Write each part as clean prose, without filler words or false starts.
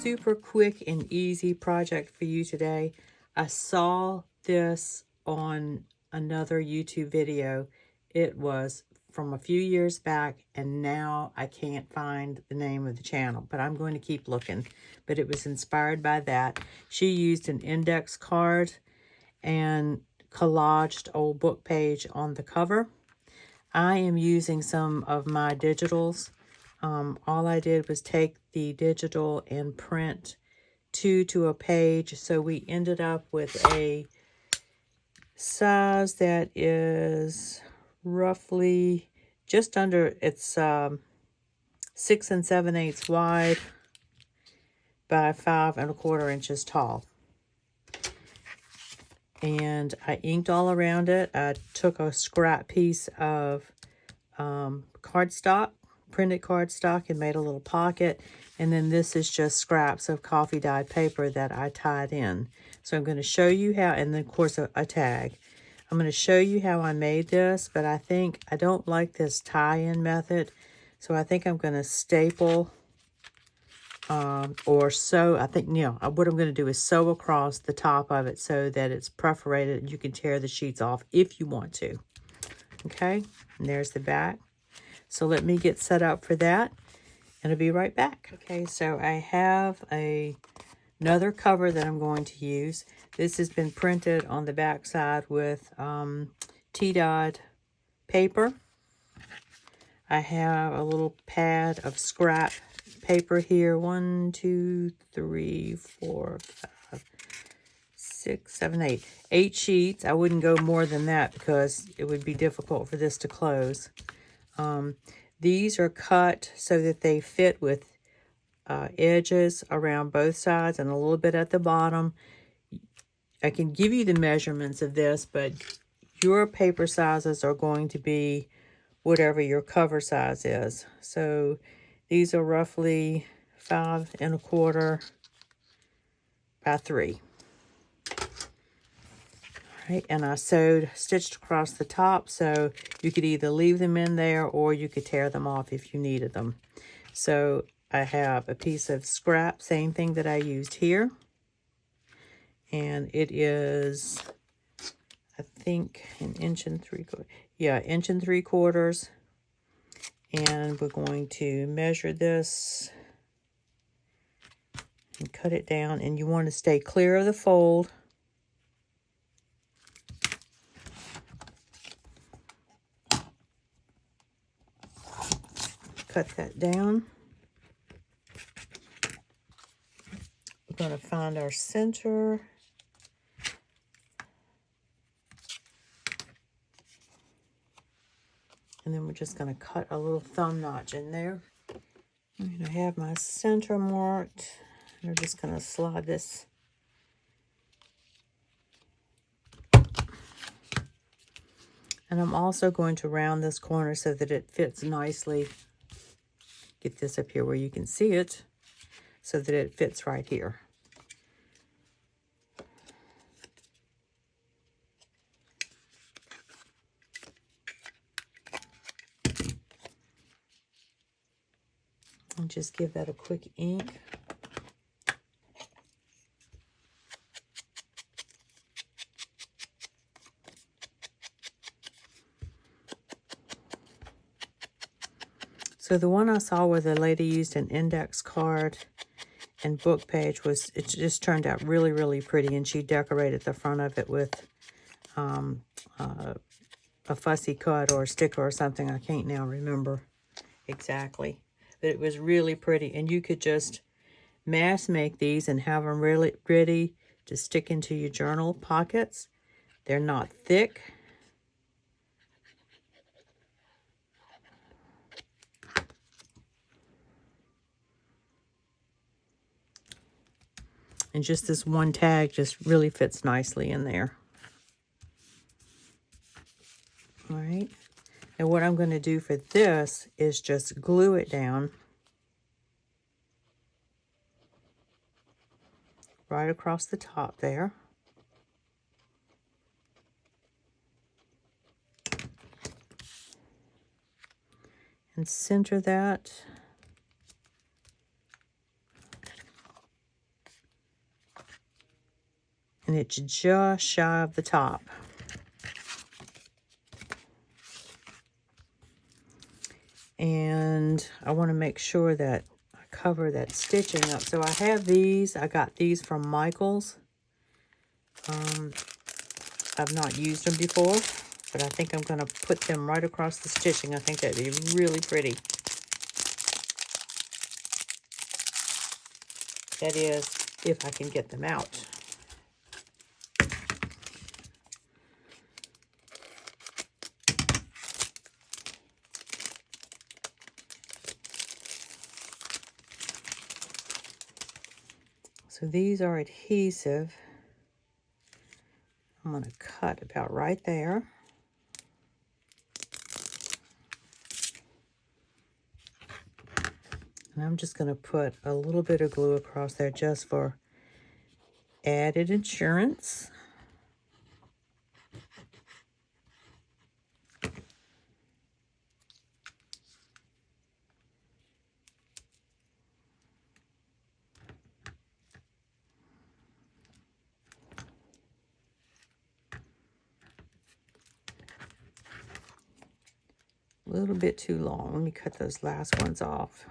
super quick and easy project for you today. I saw this on another YouTube video. It was from a few years back, and now I can't find the name of the channel, but I'm going to keep looking. But it was inspired by that. She used an index card and collaged old book page on the cover. I am using some of my digitals. All I did was take the digital and print two to a page. So we ended up with a size that is roughly just under, it's 6 7/8 wide by 5 1/4 inches tall. And I inked all around it. I took a scrap piece of cardstock, printed cardstock, and made a little pocket. And then this is just scraps of coffee dyed paper that I tied in. So I'm going to show you how, and then of course a tag. I'm going to show you how I made this, but I think I don't like this tie-in method. So I think I'm going to staple or sew. I think, what I'm going to do is sew across the top of it so that it's perforated and you can tear the sheets off if you want to. Okay, and there's the back. So let me get set up for that, and I'll be right back. Okay, so I have another cover that I'm going to use. This has been printed on the back side with tea-dyed paper. I have a little pad of scrap paper here. 1, 2, 3, 4, 5, 6, 7, 8. 8 sheets. I wouldn't go more than that because it would be difficult for this to close. These are cut so that they fit with edges around both sides and a little bit at the bottom. I can give you the measurements of this, but your paper sizes are going to be whatever your cover size is. So these are roughly 5 1/4 by 3. Right, and I stitched across the top, so you could either leave them in there or you could tear them off if you needed them. So I have a piece of scrap, same thing that I used here. And it is, I think, 1 3/4 inches. Yeah, 1 3/4 inches. And we're going to measure this and cut it down. And you want to stay clear of the fold. Cut that down. We're going to find our center. And then we're just going to cut a little thumb notch in there. I'm going to have my center marked. And we're just going to slide this. And I'm also going to round this corner so that it fits nicely. Get this up here where you can see it so that it fits right here. And just give that a quick ink. So the one I saw where the lady used an index card and book page it just turned out really, really pretty. And she decorated the front of it with a fussy cut or a sticker or something. I can't now remember exactly. But it was really pretty. And you could just mass make these and have them really ready to stick into your journal pockets. They're not thick. And just this one tag just really fits nicely in there. All right. And what I'm going to do for this is just glue it down right across the top there. And center that. and it's just shy of the top. And I want to make sure that I cover that stitching up. So I have these. I got these from Michael's. I've not used them before, but I think I'm going to put them right across the stitching. I think that'd be really pretty. That is, if I can get them out. So these are adhesive. I'm going to cut about right there. And I'm just going to put a little bit of glue across there just for added insurance. A little bit too long. Let me cut those last ones off.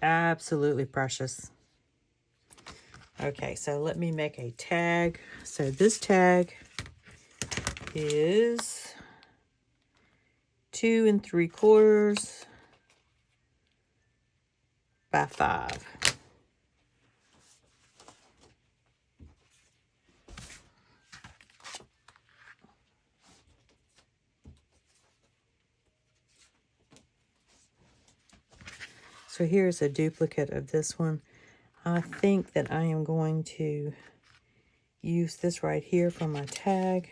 Absolutely precious. Okay, so let me make a tag. So this tag is 2 3/4 by 5. So here's a duplicate of this one. I think that I am going to use this right here for my tag.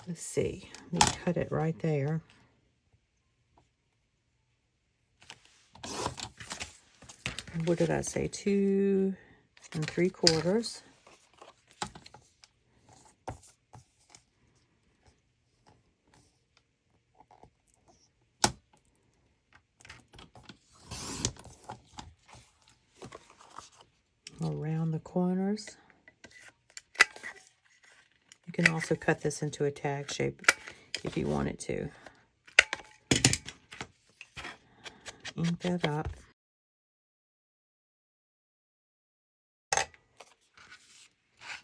Let's see. Let me cut it right there. What did I say? 2 3/4. Around the corners. You can also cut this into a tag shape if you wanted to. Ink that up.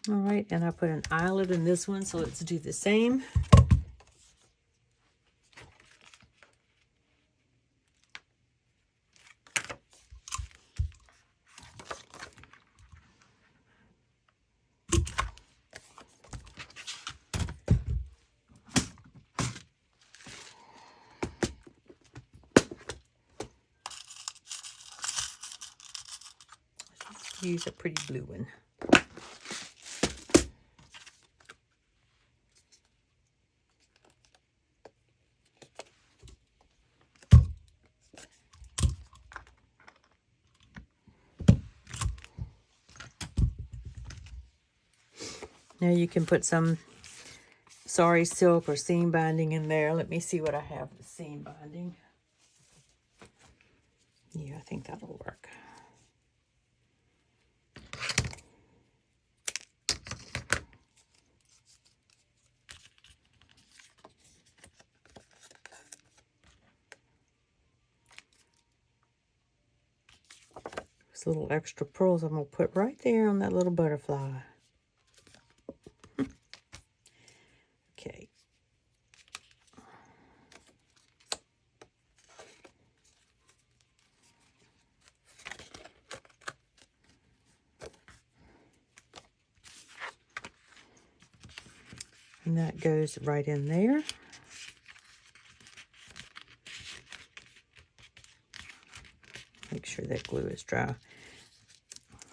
All right, and I put an eyelet in this one, so let's do the same. Use a pretty blue one. Now you can put some sari silk or seam binding in there. Let me see what I have with seam binding. Yeah, I think that'll work. Those little extra pearls I'm going to put right there on that little butterfly. Okay. And that goes right in there. Make sure that glue is dry.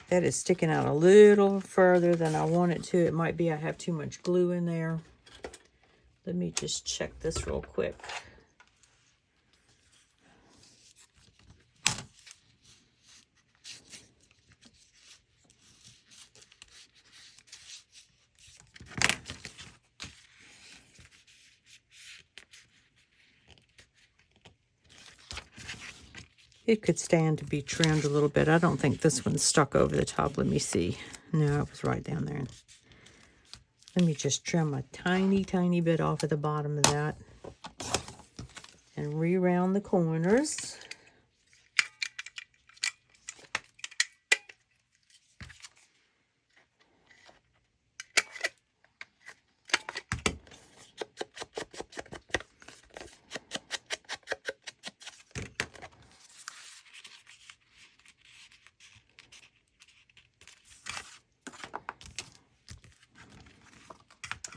That is sticking out a little further than I want it to. It might be I have too much glue in there. Let me just check this real quick. It could stand to be trimmed a little bit. I don't think this one's stuck over the top. Let me see. No, it was right down there. Let me just trim a tiny, tiny bit off of the bottom of that and re-round the corners.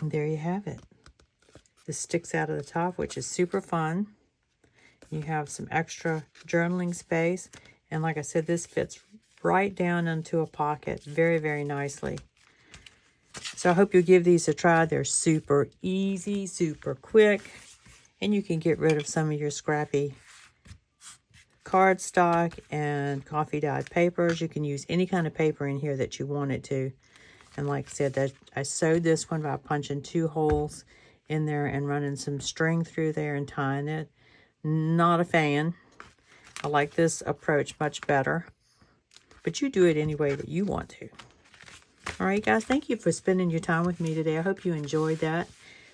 And there you have it. This sticks out of the top, which is super fun. You have some extra journaling space. And like I said, this fits right down into a pocket very, very nicely. So I hope you'll give these a try. They're super easy, super quick. And you can get rid of some of your scrappy cardstock and coffee dyed papers. You can use any kind of paper in here that you want it to. And like I said, I sewed this one by punching 2 holes in there and running some string through there and tying it. Not a fan. I like this approach much better. But you do it any way that you want to. All right, guys, thank you for spending your time with me today. I hope you enjoyed that.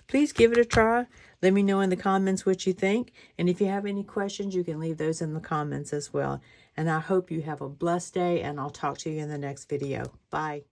Please give it a try. Let me know in the comments what you think. And if you have any questions, you can leave those in the comments as well. And I hope you have a blessed day, and I'll talk to you in the next video. Bye.